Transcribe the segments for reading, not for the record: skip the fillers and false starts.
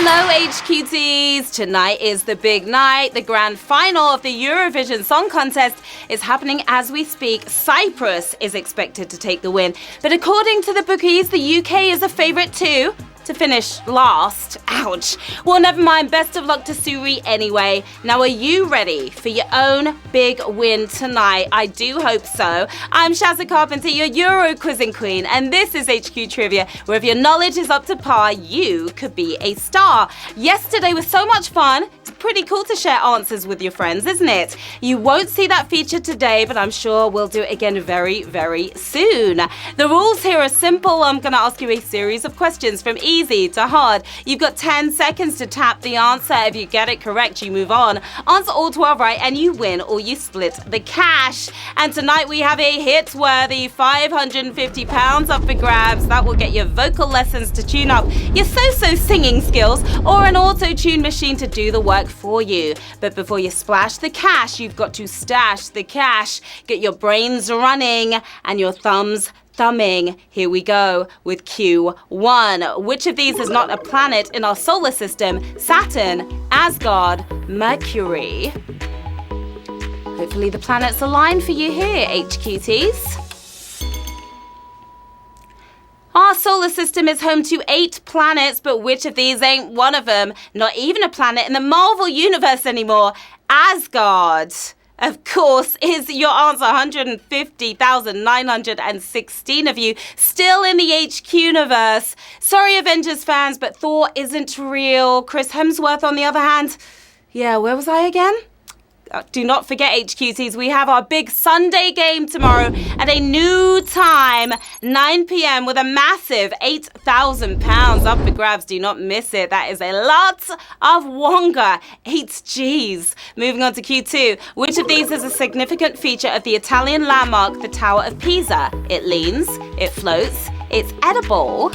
Hello, HQTs! Tonight is the big night. The grand final of the Eurovision Song Contest is happening as we speak. Cyprus is expected to take the win. But according to the bookies, the UK is a favourite too. To finish last. Ouch. Well, never mind. Best of luck to Suri anyway. Now, are you ready for your own big win tonight? I do hope so. I'm Sharon Carpenter, your Euro quizzing queen, and this is HQ Trivia, where if your knowledge is up to par, you could be a star. Yesterday was so much fun. It's pretty cool to share answers with your friends, isn't it? You won't see that feature today, but I'm sure we'll do it again very, very soon. The rules here are simple. I'm going to ask you a series of questions from easy to hard. You've got 10 seconds to tap the answer. If you get it correct, you move on. Answer all 12 right and you win, or you split the cash. And tonight we have a hit-worthy £550 up for grabs. That will get your vocal lessons to tune up your so-so singing skills, or an auto-tune machine to do the work for you. But before you splash the cash, you've got to stash the cash. Get your brains running and your thumbs thumbing. Here we go with Q1. Which of these is not a planet in our solar system? Saturn, Asgard, Mercury. Hopefully the planets align for you here, HQTs. Our solar system is home to 8 planets, but which of these ain't one of them? Not even a planet in the Marvel universe anymore. Asgard, of course, is your answer. 150,916 of you still in the HQ universe. Sorry, Avengers fans, but Thor isn't real. Chris Hemsworth, on the other hand, yeah, where was I again? Do not forget, HQTs, we have our big Sunday game tomorrow at a new time, 9 p.m. with a massive £8,000 up for grabs. Do not miss it. That is a lot of wonga. 8 G's. Moving on to Q2. Which of these is a significant feature of the Italian landmark, the Tower of Pisa? It leans, it floats, it's edible.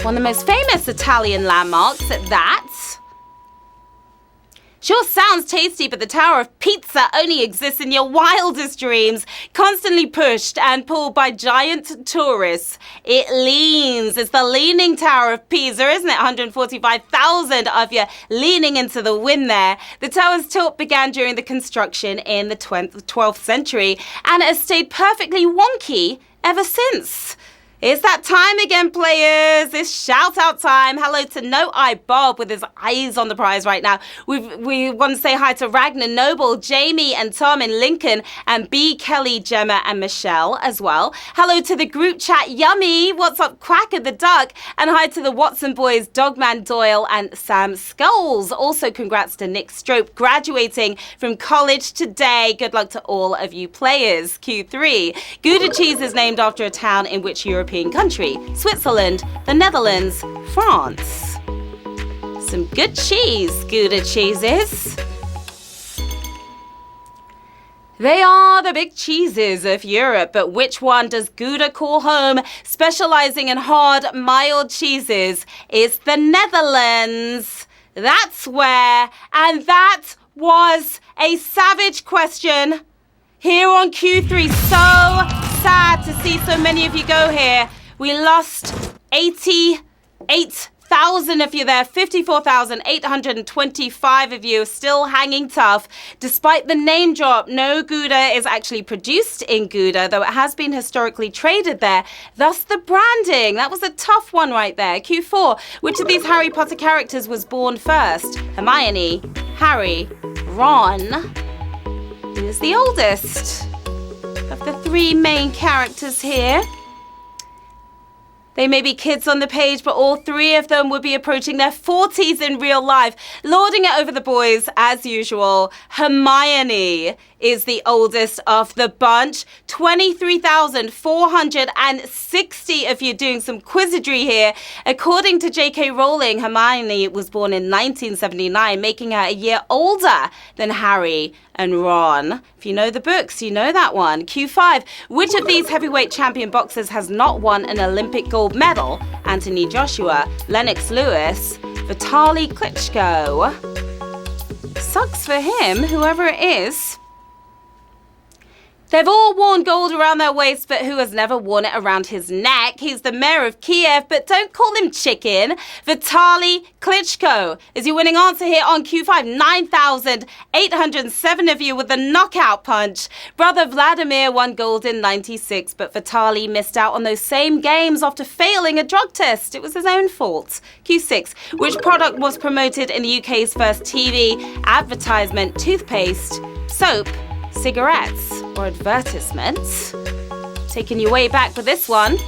One of the most famous Italian landmarks at that. Sure sounds tasty, but the Tower of Pizza only exists in your wildest dreams, constantly pushed and pulled by giant tourists. It leans. It's the Leaning Tower of Pisa, isn't it? 145,000 of you leaning into the wind there. The tower's tilt began during the construction in the 12th century and has stayed perfectly wonky ever since. It's that time again, players. It's shout-out time. Hello to No Eye Bob with his eyes on the prize right now. We want to say hi to Ragnar Noble, Jamie and Tom in Lincoln, and B, Kelly, Gemma and Michelle as well. Hello to the group chat, Yummy. What's up, Quacker the Duck? And hi to the Watson boys, Dogman Doyle and Sam Skulls. Also, congrats to Nick Strope graduating from college today. Good luck to all of you players. Q3. Gouda cheese is named after a town in which European country? Switzerland, the Netherlands, France. Some good cheese, Gouda cheeses. They are the big cheeses of Europe, but which one does Gouda call home? Specializing in hard, mild cheeses is the Netherlands. That's where, and that was a savage question here on Q3. So sad to see so many of you go here. We lost 88,000 of you there. 54,825 of you are still hanging tough. Despite the name drop, no Gouda is actually produced in Gouda, though it has been historically traded there. Thus the branding. That was a tough one right there. Q4. Which of these Harry Potter characters was born first? Hermione, Harry, Ron. Who is the oldest of the 3 main characters here? They may be kids on the page, but all 3 of them would be approaching their 40s in real life. Lording it over the boys, as usual, Hermione is the oldest of the bunch. 23,460 of you doing some quizardry here. According to J.K. Rowling, Hermione was born in 1979, making her a year older than Harry and Ron. If you know the books, you know that one. Q5. Which of these heavyweight champion boxers has not won an Olympic gold medal? Anthony Joshua, Lennox Lewis, Vitaly Klitschko. Sucks for him, whoever it is. They've all worn gold around their waist, but who has never worn it around his neck? He's the mayor of Kiev, but don't call him chicken. Vitaly Klitschko is your winning answer here on Q5. 9,807 of you with the knockout punch. Brother Vladimir won gold in 96, but Vitaly missed out on those same games after failing a drug test. It was his own fault. Q6, which product was promoted in the UK's first TV advertisement? Toothpaste, soap, cigarettes, or advertisements? Taking you way back with this one.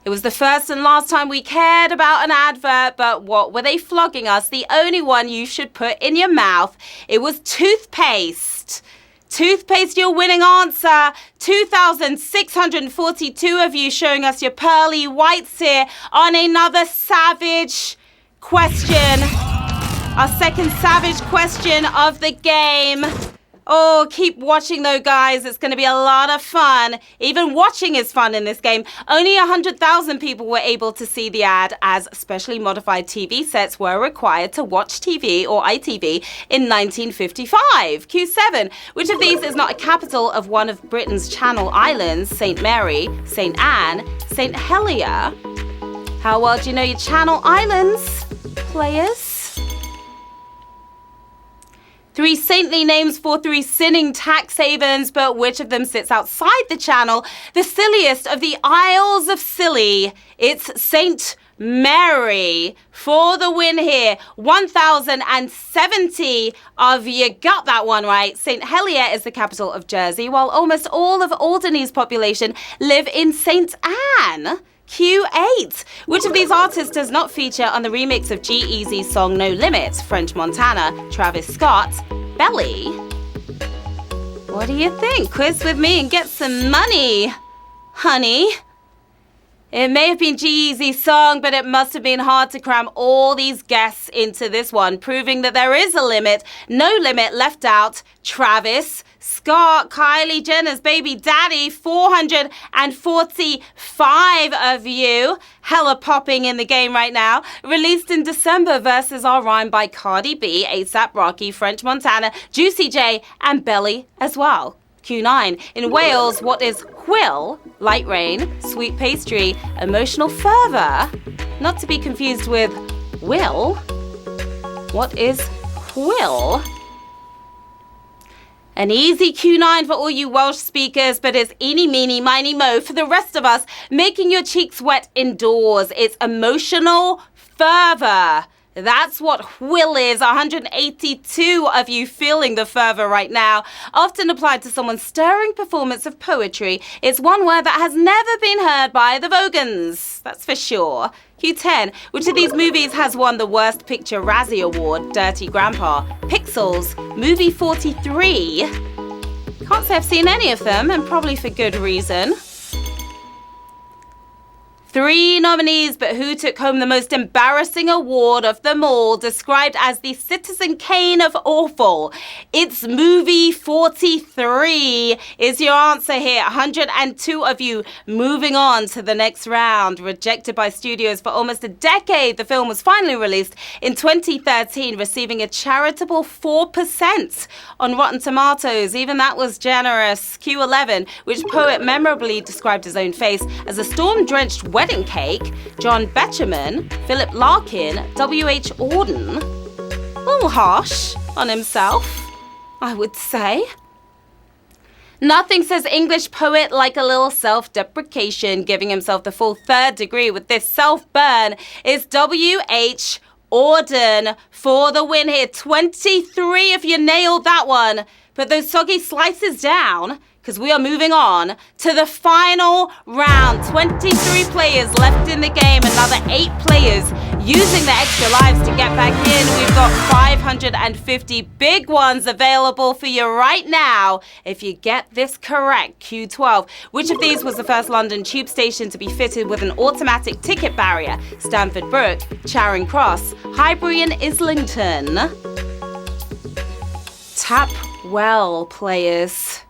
It was the first and last time we cared about an advert, but what were they flogging us? The only one you should put in your mouth. It was toothpaste. Toothpaste, your winning answer. 2,642 of you showing us your pearly whites here on another savage question. Our second savage question of the game. Oh, keep watching though, guys. It's going to be a lot of fun. Even watching is fun in this game. Only 100,000 people were able to see the ad, as specially modified TV sets were required to watch TV or ITV in 1955. Q7. Which of these is not a capital of one of Britain's Channel Islands? St. Mary, St. Anne, St. Helier. How well do you know your Channel Islands, players? 3 saintly names for 3 sinning tax havens, but which of them sits outside the channel? The silliest of the Isles of Scilly. It's St. Mary for the win here. 1,070 of you got that one right. St. Helier is the capital of Jersey, while almost all of Alderney's population live in St. Anne. Q8. Which of these artists does not feature on the remix of G-Eazy's song No Limits? French Montana, Travis Scott, Belly. What do you think? Quiz with me and get some money, honey. It may have been G-Eazy's song, but it must have been hard to cram all these guests into this one, proving that there is a limit. No limit left out. Travis Scott, Kylie Jenner's baby daddy, 445 of you. Hella popping in the game right now. Released in December, verses are rhymed by Cardi B, A$AP Rocky, French Montana, Juicy J, and Belly as well. Q9. In Wales, what is whill? Light rain, sweet pastry, emotional fervour. Not to be confused with will. What is whill? An easy Q9 for all you Welsh speakers, but it's eeny, meeny, miny, mo for the rest of us, making your cheeks wet indoors. It's emotional fervour. That's what whill is. 182 of you feeling the fervour right now. Often applied to someone's stirring performance of poetry. It's one word that has never been heard by the Vogans. That's for sure. Q10. Which of these movies has won the Worst Picture Razzie Award? Dirty Grandpa, Pixels, Movie 43. Can't say I've seen any of them, and probably for good reason. 3 nominees, but who took home the most embarrassing award of them all, described as the Citizen Kane of awful? It's Movie 43 is your answer here. 102 of you moving on to the next round. Rejected by studios for almost a decade, the film was finally released in 2013, receiving a charitable 4% on Rotten Tomatoes. Even that was generous. Q11, which poet memorably described his own face as a storm-drenched wedding cake? John Betjeman, Philip Larkin, W.H. Auden. A little harsh on himself, I would say. Nothing says English poet like a little self-deprecation, giving himself the full 3rd degree with this self-burn is W.H. Auden for the win here. 23 of you nailed that one. Put those soggy slices down, because we are moving on to the final round. 23 players left in the game. Another 8 players using the extra lives to get back in. We've got 550 big ones available for you right now. If you get this correct, Q12. Which of these was the first London tube station to be fitted with an automatic ticket barrier? Stamford Brook, Charing Cross, Highbury and Islington. Tap well, players.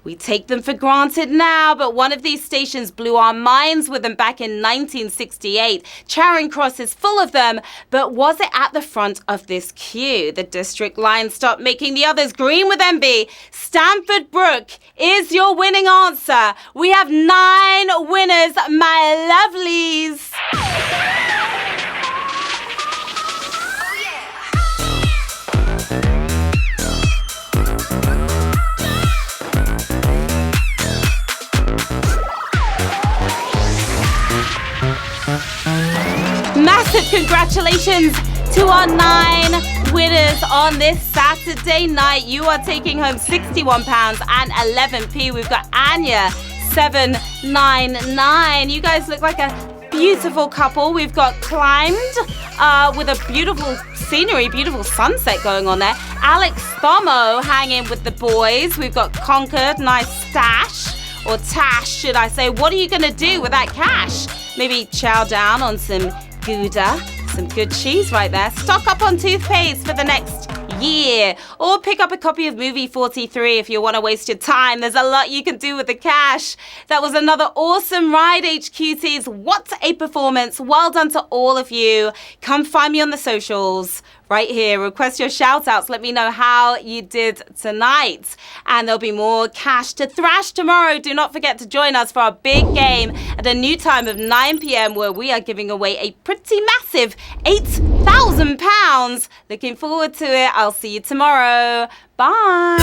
We take them for granted now, but one of these stations blew our minds with them back in 1968. Charing Cross is full of them, but was it at the front of this queue? The district line stopped making the others green with envy. Stamford Brook is your winning answer. We have 9 winners, my lovelies. Massive congratulations to our 9 winners on this Saturday night. You are taking home £61 and 11p. We've got Anya 799. You guys look like a beautiful couple. We've got Climbed with a beautiful scenery, beautiful sunset going on there. Alex Thomo hanging with the boys. We've got Conquered, nice stash, or tash should I say. What are you going to do with that cash? Maybe chow down on some Gouda, some good cheese right there. Stock up on toothpaste for the next year. Or pick up a copy of Movie 43 if you want to waste your time. There's a lot you can do with the cash. That was another awesome ride, HQTs. What a performance. Well done to all of you. Come find me on the socials right here. Request your shout outs. Let me know how you did tonight. And there'll be more cash to thrash tomorrow. Do not forget to join us for our big game at a new time of 9 p.m. where we are giving away a pretty massive £8,000. Looking forward to it. I'll see you tomorrow. Bye.